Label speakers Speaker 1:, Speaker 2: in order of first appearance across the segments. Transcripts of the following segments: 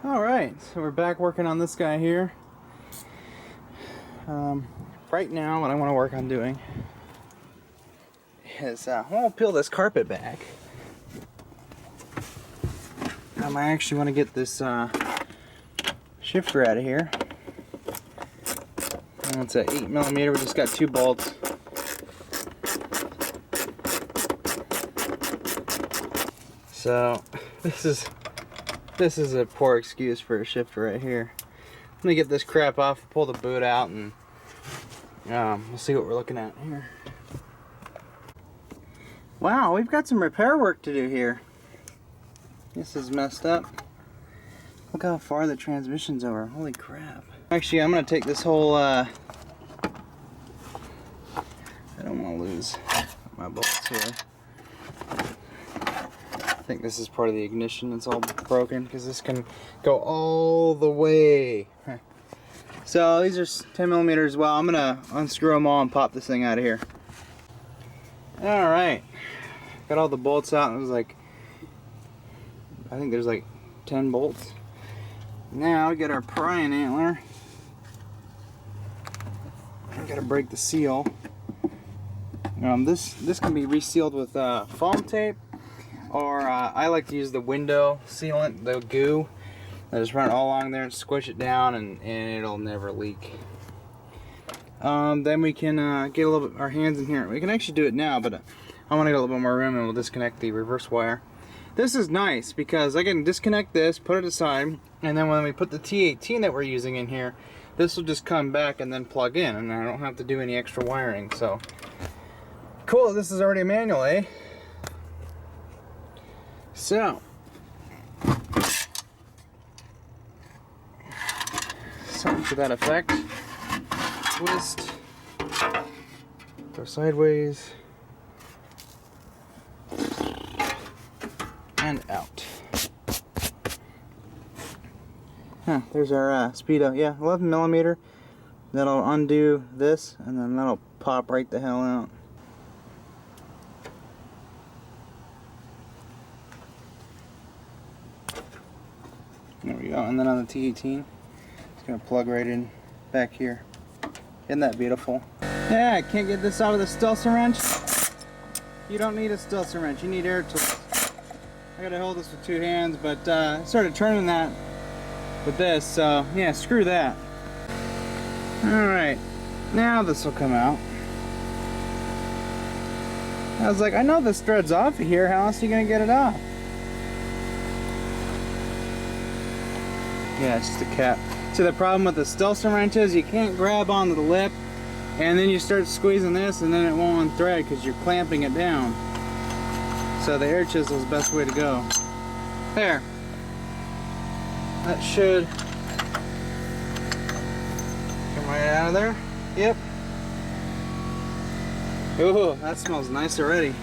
Speaker 1: Alright, so we're back working on this guy here. Right now what I want to work on doing is I want to peel this carpet back. I actually want to get this shifter out of here. And it's an 8mm, we just got 2 bolts. So this is a poor excuse for a shifter right here. Let me get this crap off, pull the boot out, and we'll see what we're looking at here. Wow, we've got some repair work to do here. This is messed up. Look how far the transmission's over. Holy crap. Actually, I'm going to take this whole... I don't want to lose my bolts here. I think this is part of the ignition. It's all broken because this can go all the way. So these are 10mm as well. I'm going to unscrew them all and pop this thing out of here. Alright. Got all the bolts out. It was like... I think there's like 10 bolts. Now we get our prying antler. I gotta break the seal. This can be resealed with foam tape, or I like to use the window sealant, the goo. I just run it all along there and squish it down, and it'll never leak. Then we can get a little bit our hands in here. We can actually do it now, but I want to get a little bit more room, and we'll disconnect the reverse wire. This is nice because I can disconnect this, put it aside, and then when we put the T18 that we're using in here, this will just come back and then plug in, and I don't have to do any extra wiring. So cool, this is already a manual, eh? So something to that effect. Twist, go sideways, and out. Huh, there's our speedo. Yeah, 11mm. That'll undo this, and then that'll pop right the hell out. There we go. And then on the T18, it's gonna plug right in back here. Isn't that beautiful? Yeah, I can't get this out of the Stelson wrench. You don't need a Stelson wrench. You need air tools. I gotta hold this with 2 hands, but I started turning that with this, so yeah, screw that. Alright, now this will come out. I was like, I know this thread's off of here, how else are you gonna get it off? Yeah, it's just a cap. See, the problem with the Stelson wrench is you can't grab onto the lip, and then you start squeezing this, and then it won't unthread because you're clamping it down. So the air chisel is the best way to go. There. That should come right out of there. Yep. Ooh, that smells nice already.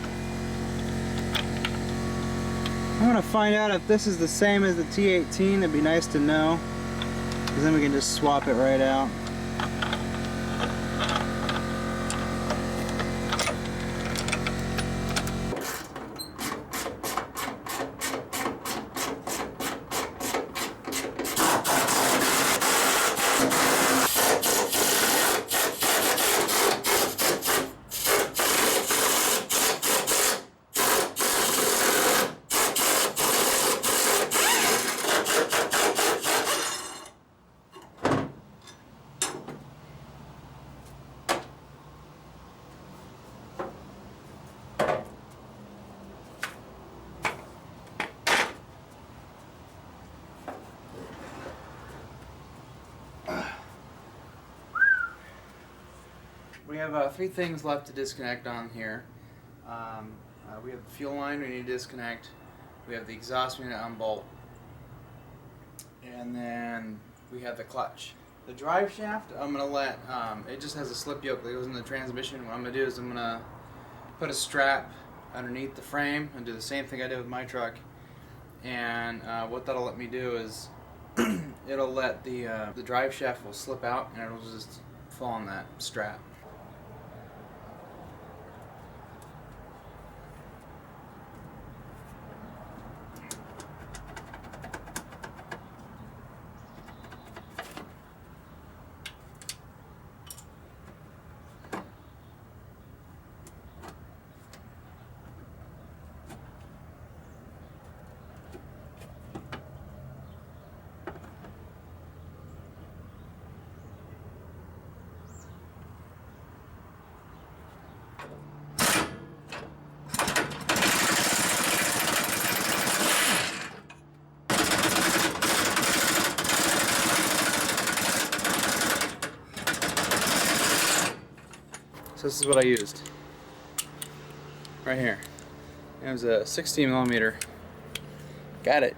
Speaker 1: I'm gonna find out if this is the same as the T18. It'd be nice to know, because then we can just swap it right out. We have 3 things left to disconnect on here. We have the fuel line we need to disconnect. We have the exhaust we need to unbolt. And then we have the clutch. The drive shaft, I'm going to let, it just has a slip yoke that goes in the transmission. What I'm going to do is I'm going to put a strap underneath the frame and do the same thing I did with my truck. And what that'll let me do is it'll let the drive shaft will slip out, and it'll just fall on that strap. So this is what I used. Right here. It was a 16 millimeter. Got it.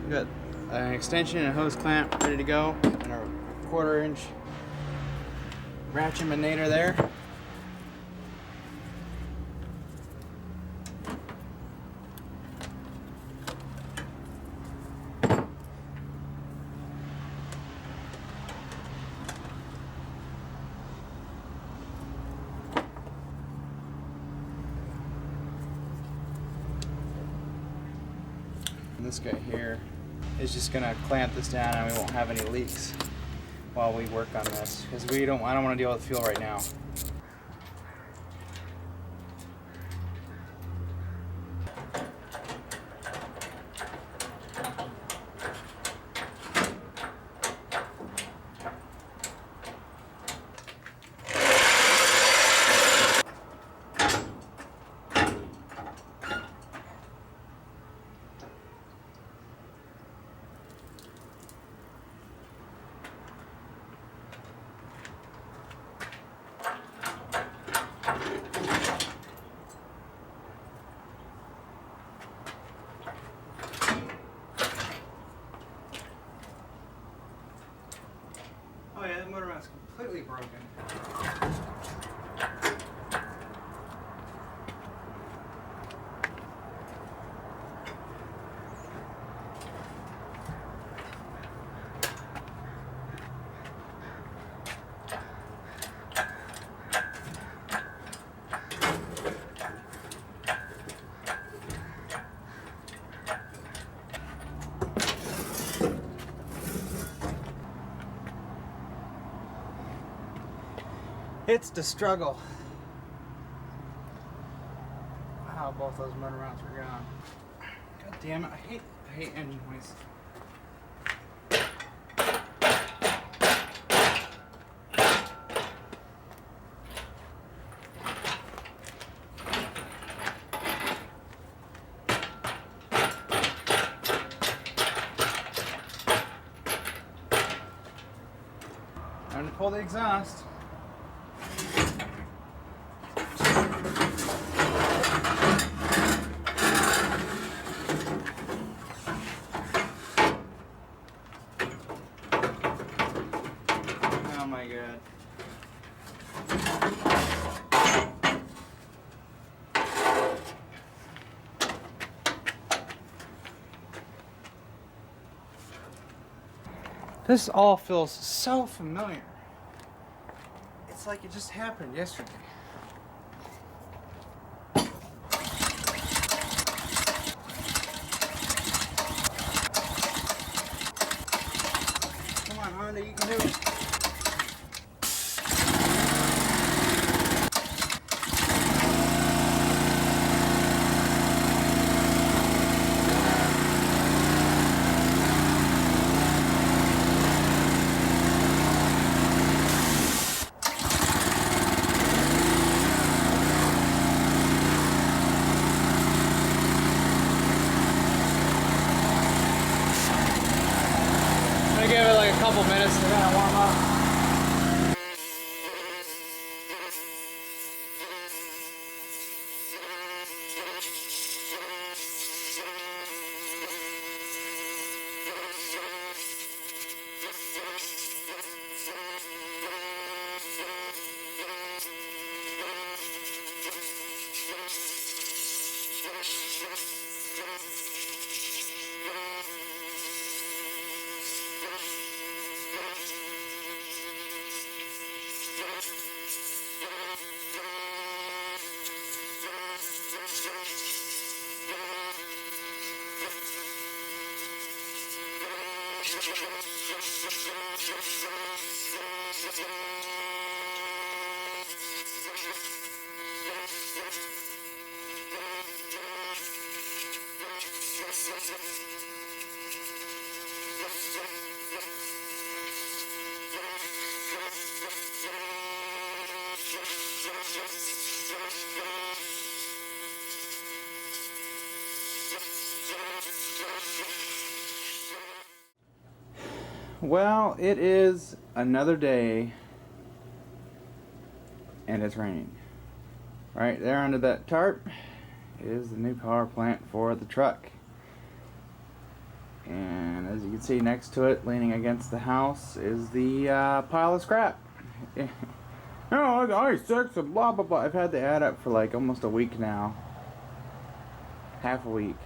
Speaker 1: We got an extension and a hose clamp ready to go, and a 1/4 inch ratchet manator there. And this guy here is just gonna clamp this down, and we won't have any leaks while we work on this, because I don't want to deal with fuel right now. Oh yeah, the motor mount's completely broken. It's the struggle. Wow, both those motor mounts were gone. God damn it, I hate engine noise. Time to pull the exhaust. Oh my god. This all feels so familiar. It's like it just happened yesterday. Come on, Honda, you can do it. I'm gonna give it like a couple minutes to kind of warm up. Well, it is another day, and it's raining. Right there under that tarp is the new power plant for the truck. And as you can see next to it, leaning against the house, is the pile of scrap. Oh, I-6 and blah blah blah. I've had to add up for like almost a week now. Half a week.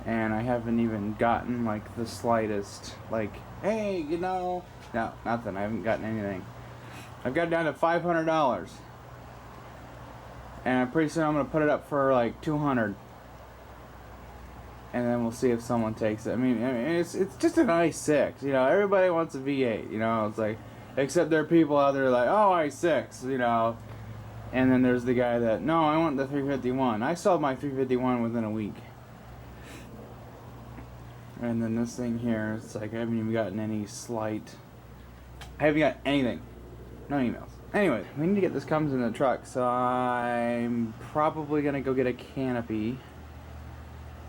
Speaker 1: And I haven't even gotten like the slightest, like, hey, you know, no, nothing. I haven't gotten anything. I've got down to $500, and pretty soon I'm gonna put it up for like 200, and then we'll see if someone takes it. I mean, it's just an i6, you know. Everybody wants a V8, you know. It's like, except there are people out there like, oh, i6, you know. And then there's the guy that, no, I want the 351. I sold my 351 within a week. And then this thing here, it's like I haven't even gotten any slight. I haven't got anything. No emails. Anyway, we need to get this Cummins in the truck, so I'm probably going to go get a canopy,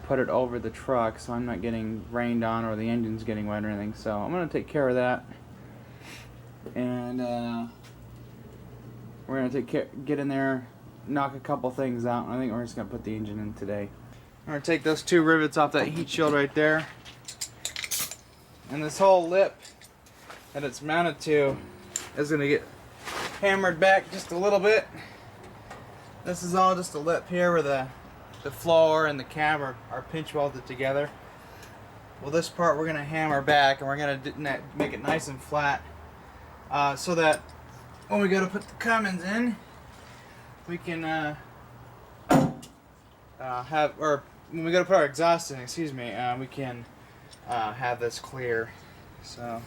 Speaker 1: put it over the truck so I'm not getting rained on or the engine's getting wet or anything. So I'm going to take care of that. And we're going to get in there, knock a couple things out, and I think we're just going to put the engine in today. I'm going to take those 2 rivets off that heat shield right there. And this whole lip that it's mounted to is going to get hammered back just a little bit. This is all just a lip here where the floor and the cab are pinch welded together. Well, this part we're going to hammer back, and we're going to make it nice and flat so that when we go to put the Cummins in, we can when we go to put our exhaust in, excuse me, we can have this clear. So,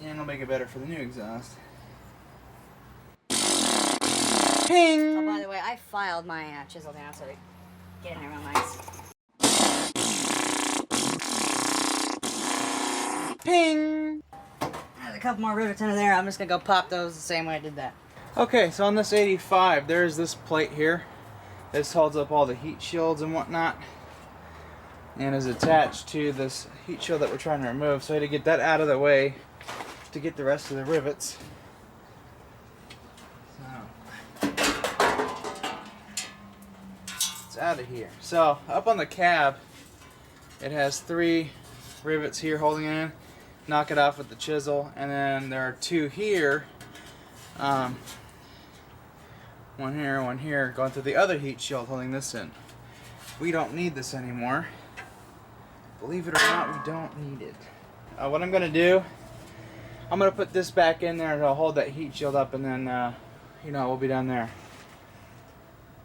Speaker 1: and it'll make it better for the new exhaust. Ping!
Speaker 2: Oh, by the way, I filed my chisel down so to get in there real nice.
Speaker 1: Ping!
Speaker 2: There's a couple more rivets under there. I'm just going to go pop those the same way I did that.
Speaker 1: Okay, so on this 85, there's this plate here. This holds up all the heat shields and whatnot, and is attached to this heat shield that we're trying to remove. So I had to get that out of the way to get the rest of the rivets. So it's out of here. So up on the cab, it has 3 rivets here holding it in. Knock it off with the chisel, and then there are 2 here. One here, going through the other heat shield holding this in. We don't need this anymore. Believe it or not, we don't need it. What I'm going to do, I'm going to put this back in there to hold that heat shield up, and then, we'll be done there.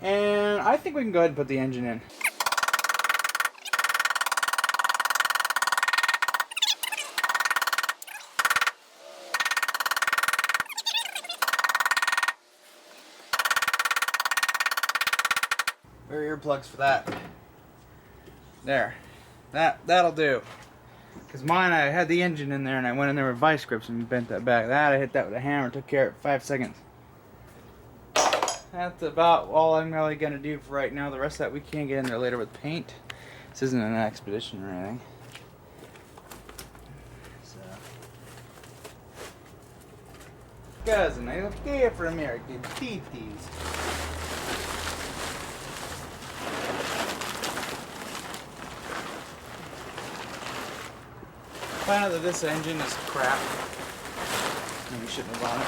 Speaker 1: And I think we can go ahead and put the engine in. Where are earplugs for that? There. That'll do. Because mine, I had the engine in there and I went in there with vice grips and bent that back. That I hit that with a hammer, took care of it in 5 seconds. That's about all I'm really going to do for right now. The rest of that we can get in there later with paint. This isn't an expedition or anything. So. Cousin, I don't care for American titties. Find out that this engine is crap, and we shouldn't have bought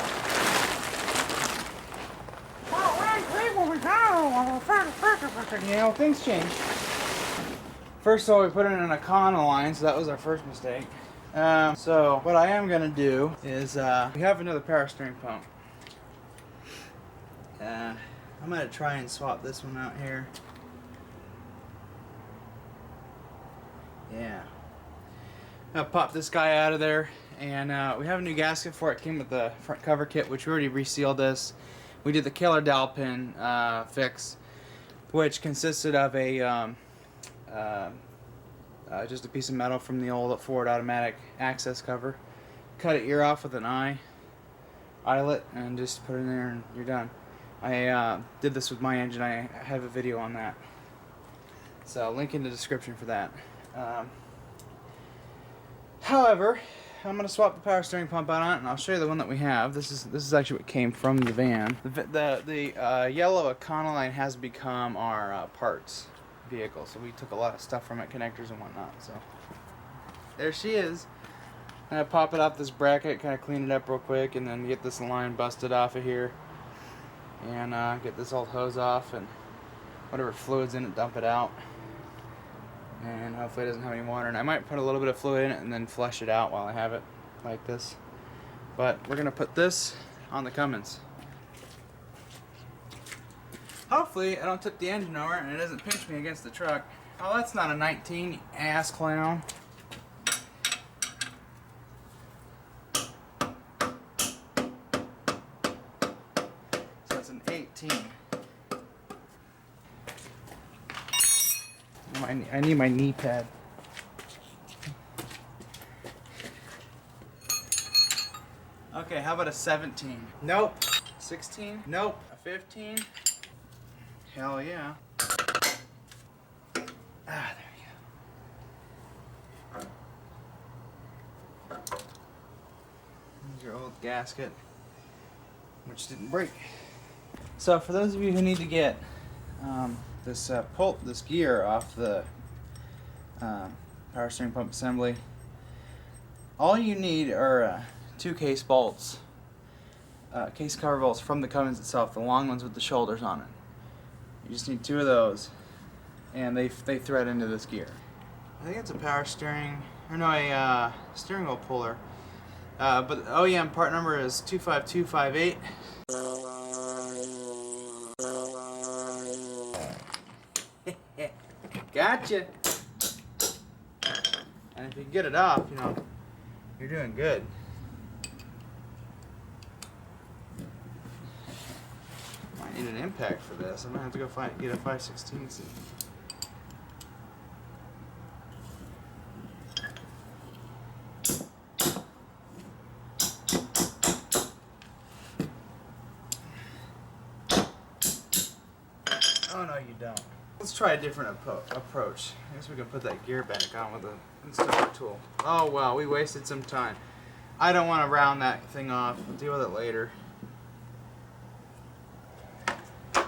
Speaker 1: it. You know, things change. First of all, we put it in an Econo line, so that was our first mistake. So what I am going to do is, we have another power steering pump. I'm going to try and swap this one out here. Yeah. I'll pop this guy out of there, and we have a new gasket for it. Came with the front cover kit, which we already resealed this. We did the killer dowel pin fix, which consisted of a just a piece of metal from the old Ford automatic access cover. Cut an ear off with an eyelet, and just put it in there, and you're done. I did this with my engine. I have a video on that, so link in the description for that. However, I'm gonna swap the power steering pump out on it, and I'll show you the one that we have. This is actually what came from the van. The yellow Econoline has become our parts vehicle, so we took a lot of stuff from it, connectors and whatnot. So there she is. And I pop it off this bracket, kind of clean it up real quick, and then get this line busted off of here, and get this old hose off, and whatever fluid's in it, dump it out. And hopefully it doesn't have any water. And I might put a little bit of fluid in it and then flush it out while I have it like this. But we're gonna put this on the Cummins. Hopefully I don't tip the engine over and it doesn't pinch me against the truck. Oh, that's not a 19, you ass clown. So it's an 18. I need my knee pad. Okay, how about a 17? Nope. 16? Nope. A 15? Hell yeah. Ah, there we go. Here's your old gasket, which didn't break. So for those of you who need to get this gear off the power steering pump assembly, all you need are 2 case bolts, case cover bolts from the Cummins itself, the long ones with the shoulders on it. You just need 2 of those, and they thread into this gear. I think it's a power steering, or no, a steering wheel puller. But the OEM part number is 25258. Gotcha. And if you get it off, you know, you're doing good. Might need an impact for this. I might have to go get a 5/16 seat. Oh no, you don't. Let's try a different approach. I guess we can put that gear back on with the installer tool. Oh wow, we wasted some time. I don't want to round that thing off. We'll deal with it later. Let's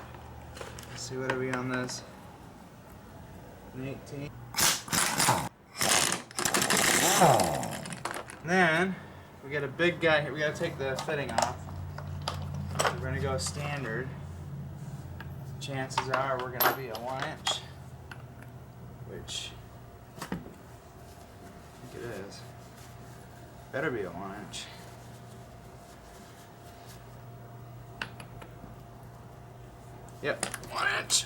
Speaker 1: see, what are we on this? An 18. Then we got a big guy here. We got to take the fitting off. We're going to go standard. Chances are we're going to be a 1-inch, which I think it is. Better be a 1-inch. Yep, 1-inch.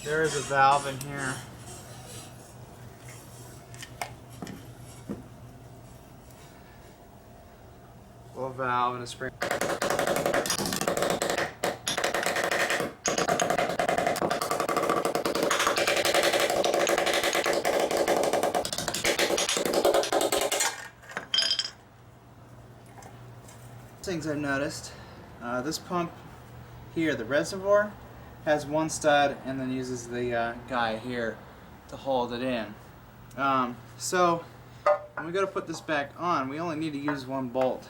Speaker 1: There is a valve in here. Little valve and a spring. Things I've noticed, this pump here, the reservoir, has one stud and then uses the guy here to hold it in. So when we go to put this back on, we only need to use 1 bolt.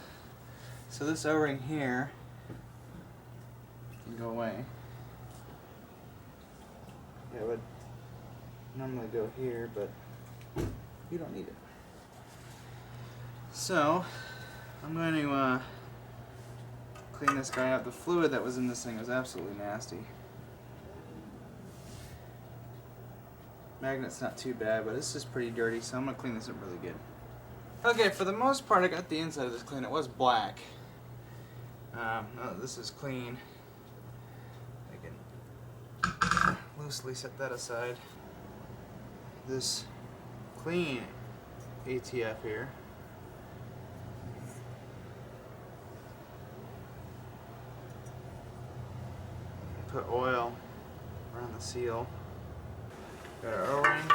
Speaker 1: So this O-ring here can go away. It would normally go here, but you don't need it. So I'm going to clean this guy up. The fluid that was in this thing was absolutely nasty. Magnet's not too bad, but it's just pretty dirty, so I'm going to clean this up really good. Okay, for the most part I got the inside of this clean. It was black. No, this is clean. I can loosely set that aside. This clean ATF here. Put oil around the seal. Got our O-ring.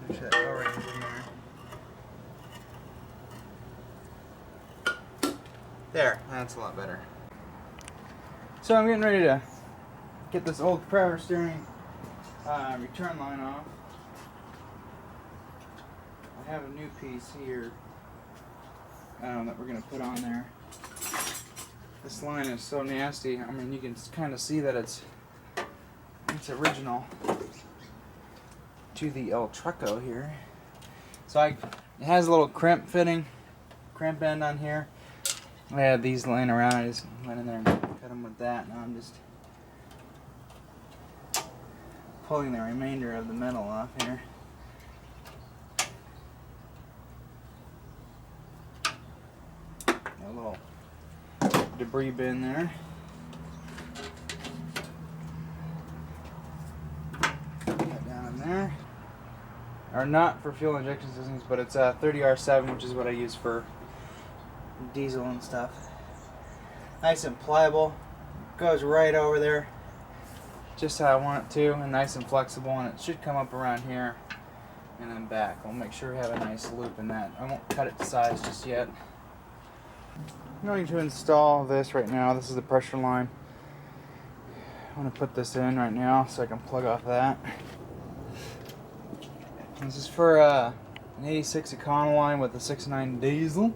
Speaker 1: Make sure that O-ring's in there. There, that's a lot better. So I'm getting ready to get this old power steering return line off. I have a new piece here that we're going to put on there. This line is so nasty. I mean, you can kind of see that it's original to the El Trucco here. So it has a little crimp end on here. I had these laying around. I just went in there and cut them with that. Now I'm just pulling the remainder of the metal off here. A little debris bin there. Put that down in there. Or not for fuel injection systems, but it's a 30R7, which is what I use for diesel and stuff. Nice and pliable. Goes right over there, just how I want it to, and nice and flexible. And it should come up around here and then back. We'll make sure we have a nice loop in that. I won't cut it to size just yet. I'm going to install this right now. This is the pressure line. I want to put this in right now so I can plug off that. This is for an 86 Econoline with a 6.9 diesel.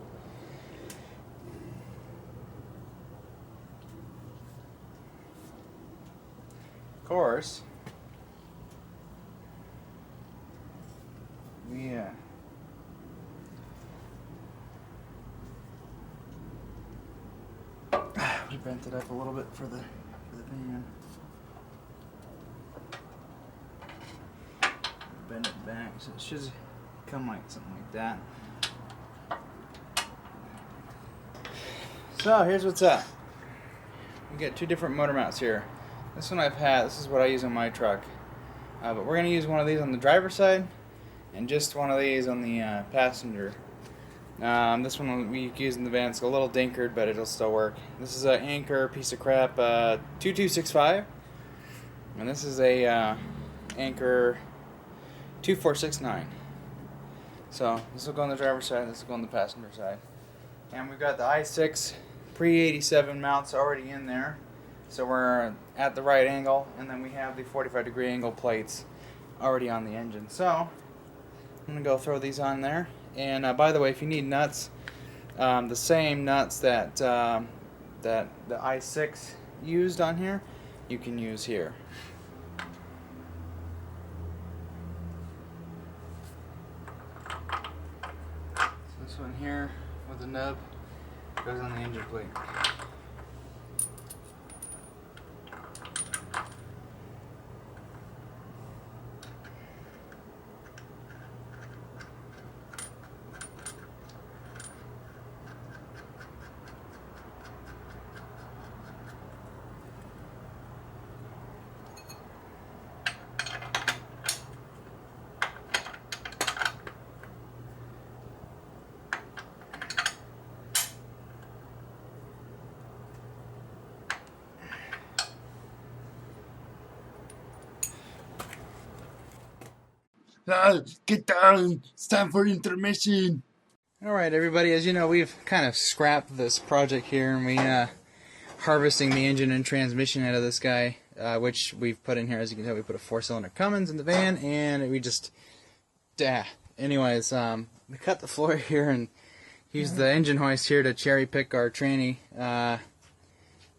Speaker 1: Of course, we bent it up a little bit for the van. Bend it back so it should come like something like that. So here's what's up. We got two different motor mounts here. This one this is what I use on my truck. But we're going to use one of these on the driver's side and just one of these on the passenger. This one we use in the van. It's a little dinkered, but it'll still work. This is an Anchor piece of crap 2265. And this is a Anchor 2469. So this will go on the driver's side, this will go on the passenger side. And we've got the i6 pre-87 mounts already in there. So we're at the right angle, and then we have the 45-degree angle plates already on the engine. So I'm going to go throw these on there. And by the way, if you need nuts, the same nuts that the i6 used on here, you can use here. So this one here with the nub goes on the engine plate.
Speaker 3: Get down! It's time for intermission!
Speaker 1: Alright everybody, as you know, we've kind of scrapped this project here, and we harvesting the engine and transmission out of this guy, which we've put in here. As you can tell, we put a 4-cylinder Cummins in the van, and we just anyways, we cut the floor here and used the engine hoist here to cherry pick our tranny.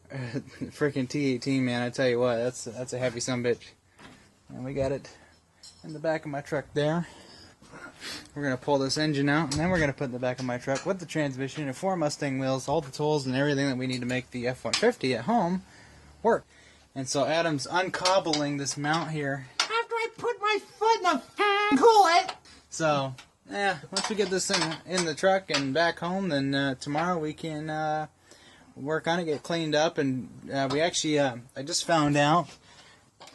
Speaker 1: Freaking T18, man, I tell you what, that's a heavy sumbitch. And we got it in the back of my truck there. We're going to pull this engine out, and then we're going to put it in the back of my truck with the transmission and 4 Mustang wheels, all the tools and everything that we need to make the F-150 at home work. And so Adam's uncobbling this mount here.
Speaker 3: After I put my foot in the coolant!
Speaker 1: So, once we get this thing in the truck and back home, then tomorrow we can work on it, get it cleaned up, and we actually, I just found out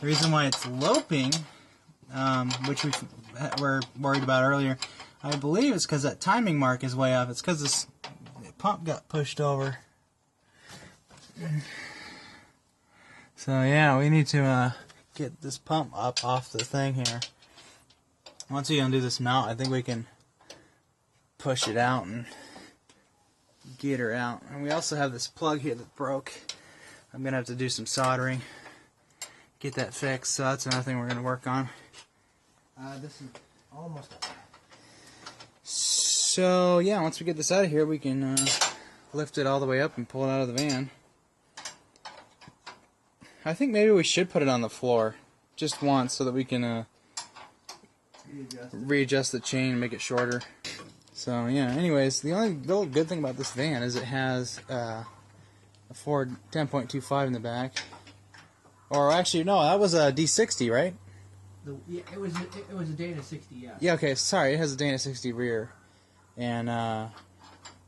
Speaker 1: the reason why it's loping, which we were worried about earlier, I believe it's because that timing mark is way off. It's because this pump got pushed over. So yeah, we need to get this pump up off the thing here. Once we undo this mount, I think we can push it out and get her out. And we also have this plug here that broke. I'm gonna have to do some soldering, get that fixed. So that's another thing we're gonna work on. This is almost done. So yeah, once we get this out of here, we can lift it all the way up and pull it out of the van. I think maybe we should put it on the floor just once so that we can readjust the chain and make it shorter. So yeah, anyways, the only real good thing about this van is it has a Ford 10.25 in the back. Or actually, no, that was a D60, right?
Speaker 4: Yeah, it was a Dana 60, yeah.
Speaker 1: Yeah, okay, sorry, it has a Dana 60 rear. And, yeah.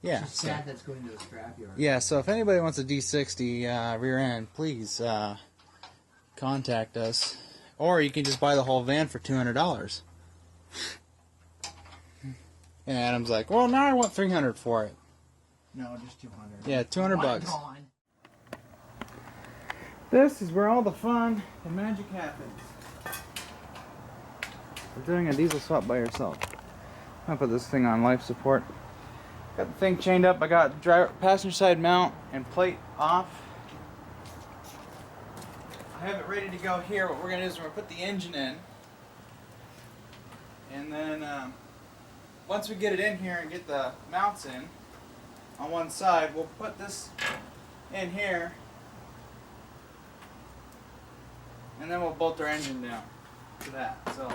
Speaker 4: It's just sad that's going to the scrapyard.
Speaker 1: Yeah, so if anybody wants a D60 rear end, please contact us. Or you can just buy the whole van for $200. And Adam's like, well, now I want $300 for it.
Speaker 4: No, just 200.
Speaker 1: Yeah, 200 bucks.
Speaker 4: Gone.
Speaker 1: This is where all the fun and magic happens. We're doing a diesel swap by yourself. I'm gonna put this thing on life support. Got the thing chained up. I got driver, passenger side mount and plate off. I have it ready to go here. What we're gonna do is we're gonna put the engine in, and then once we get it in here and get the mounts in on one side, we'll put this in here, and then we'll bolt our engine down to that. So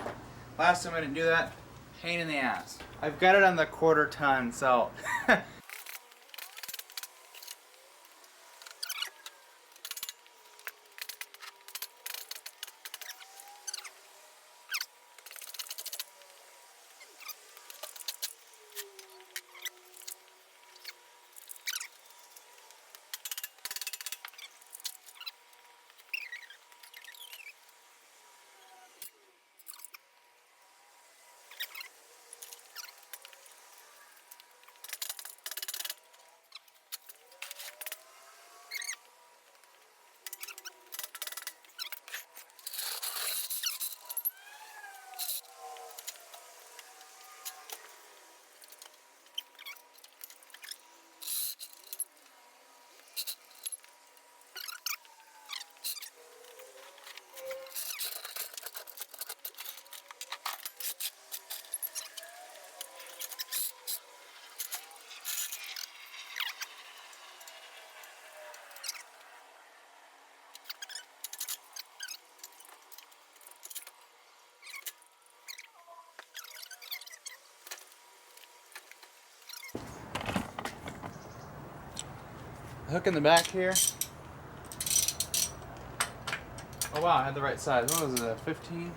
Speaker 1: last time I didn't do that, pain in the ass. I've got it on the 1/4 ton, so hook in the back here. Oh wow, I had the right size. What was it, a 15?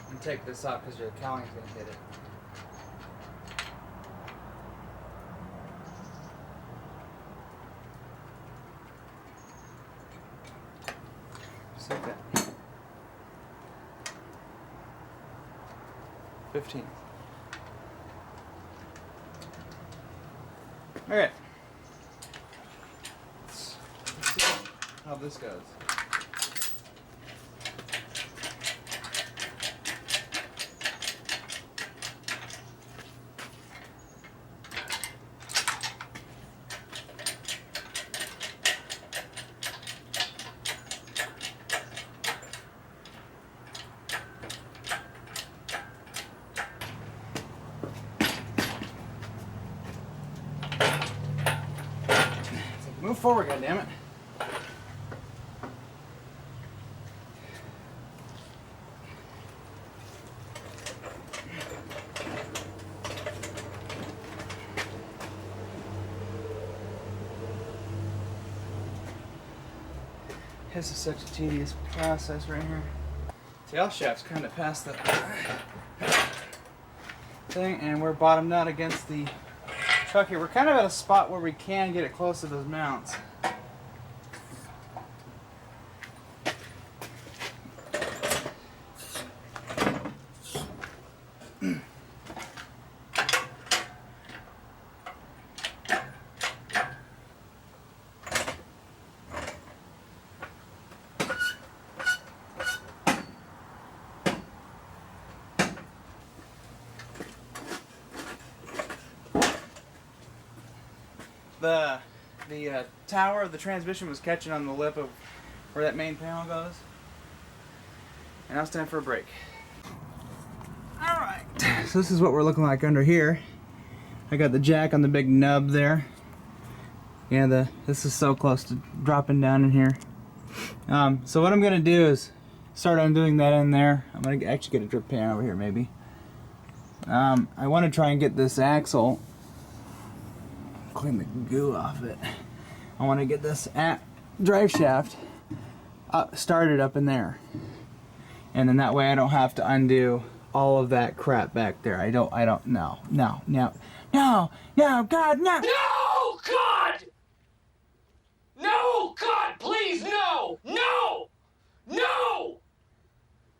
Speaker 1: And take this out because your cowling's going to hit it. Just like that. 15. Okay. Let's see how this goes. Move forward, goddammit. This is such a tedious process right here. Tail shaft's kind of past the thing, and we're bottomed out against the truck here. We're kind of at a spot where we can get it close to those mounts. the tower of the transmission was catching on the lip of where that main panel goes. And now it's time for a break. Alright, so this is what we're looking like under here. I got the jack on the big nub there. Yeah, this is so close to dropping down in here. So what I'm gonna do is start undoing that in there. I'm gonna actually get a drip pan over here maybe. I want to try and get this axle, clean the goo off it. I want to get this drive shaft started up in there, and then that way I don't have to undo all of that crap back there. No, God, no.
Speaker 5: No, God! No, God, please, no! No! No!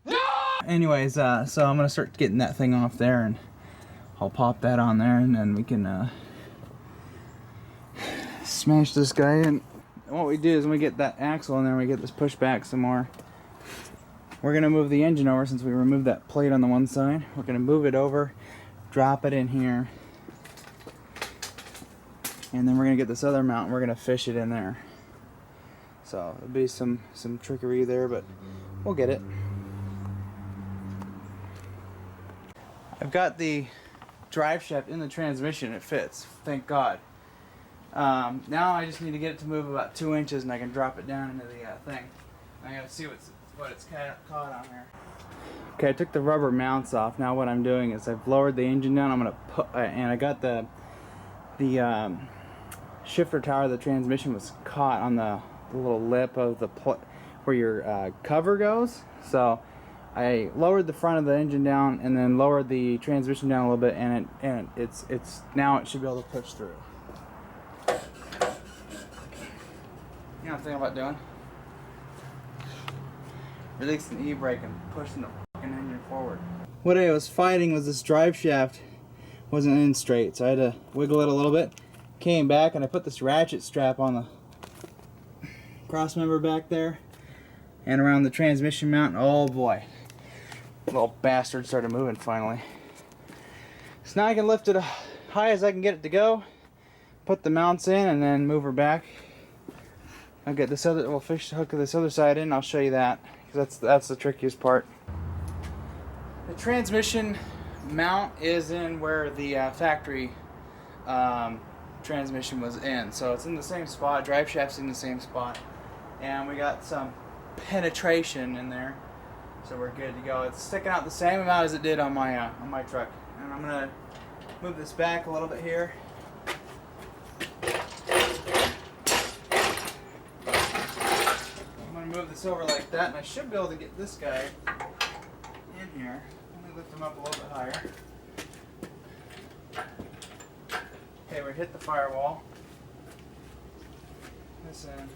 Speaker 5: No!
Speaker 1: Anyways, so I'm gonna start getting that thing off there, and I'll pop that on there, and then we can smash this guy in. And what we do is when we get that axle in there, we get this push back some more. We're gonna move the engine over since we removed that plate on the one side. We're gonna move it over, drop it in here, and then we're gonna get this other mount and we're gonna fish it in there. So there'll be some trickery there, but we'll get it. I've got the drive shaft in the transmission. It fits, thank God. Now I just need to get it to move about 2 inches and I can drop it down into the thing. I gotta see what it's caught on there. Okay, I took the rubber mounts off. Now what I'm doing is I've lowered the engine down. I'm gonna put, and I got the shifter tower of the transmission was caught on the little lip of the where your cover goes. So I lowered the front of the engine down and then lowered the transmission down a little bit, and it's now it should be able to push through. You know what I'm thinking about doing? Releasing the e-brake and pushing the fucking engine forward. What I was fighting was this drive shaft wasn't in straight, so I had to wiggle it a little bit. Came back and I put this ratchet strap on the cross member back there and around the transmission mount. Oh boy, little bastard started moving finally. So now I can lift it high as I can get it to go, put the mounts in, and then move her back. I'll get this other, we'll fish the hook of this other side in. I'll show you that, because that's the trickiest part. The transmission mount is in where the factory transmission was in, so it's in the same spot. Drive shaft's in the same spot, and we got some penetration in there, so we're good to go. It's sticking out the same amount as it did on my truck. And I'm gonna move this back a little bit here. I'm gonna move this over like that, and I should be able to get this guy in here. Let me lift him up a little bit higher. Okay, we hit the firewall. This end.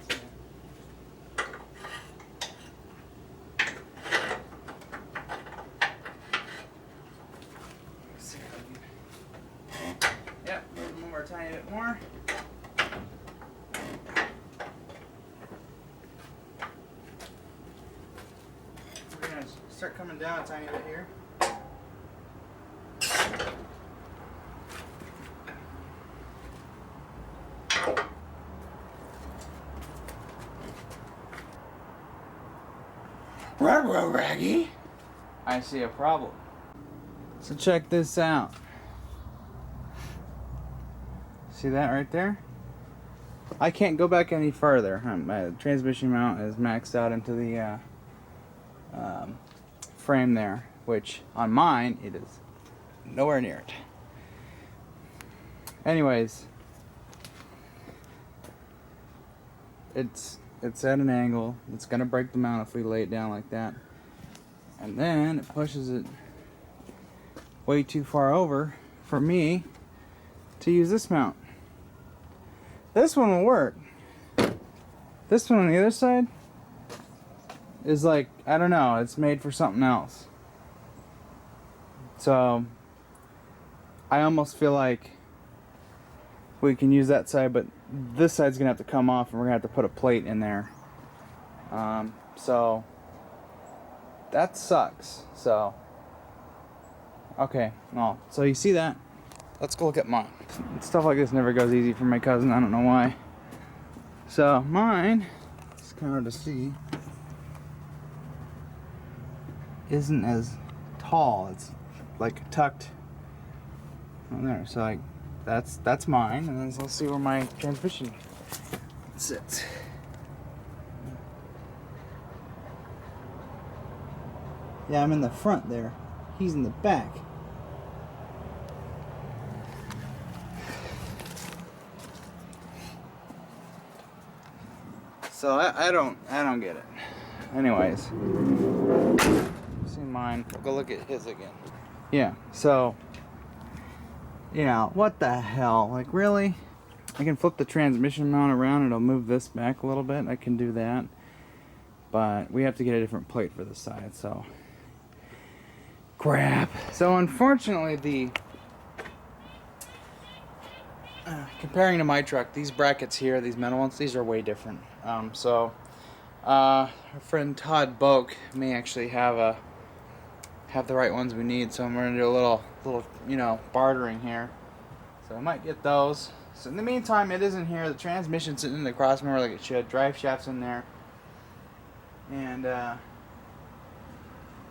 Speaker 1: Yep, move our tiny bit more. We're gonna start coming down a tiny bit here. Raggy. I see a problem. So check this out. See that right there? I can't go back any further. My transmission mount is maxed out into the frame there, which on mine it is nowhere near it. Anyways, it's at an angle. It's gonna break the mount if we lay it down like that, and then it pushes it way too far over for me to use this mount. This one will work. This one on the other side is like, I don't know, it's made for something else. So I almost feel like we can use that side, but this side's gonna have to come off and we're gonna have to put a plate in there. So that sucks. So okay, well, so you see that? let's go look at mine. Stuff like this never goes easy for my cousin. I don't know why. So mine, it's kind of hard to see, isn't as tall. It's like tucked on there. So like that's mine, and then let's see where my transmission sits. Yeah, I'm in the front there. He's in the back. So I don't get it. Anyways, see mine. We'll go look at his again. Yeah. So, you know, what the hell? Like, really? I can flip the transmission mount around. It'll move this back a little bit. I can do that. But we have to get a different plate for this side. So, crap. So unfortunately, the comparing to my truck, these brackets here, these metal ones, these are way different. Our friend Todd Boak may actually have the right ones we need, so I'm gonna do a little you know, bartering here. So I might get those. So in the meantime, it isn't here. The transmission's sitting in the crossmember like it should. Drive shaft's in there, and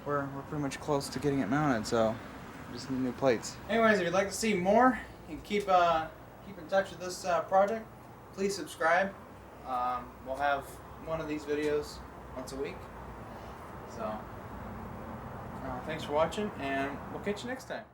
Speaker 1: we're pretty much close to getting it mounted. So just need new plates. Anyways, if you'd like to see more and keep in touch with this project, please subscribe. We'll have one of these videos once a week. So thanks for watching, and we'll catch you next time.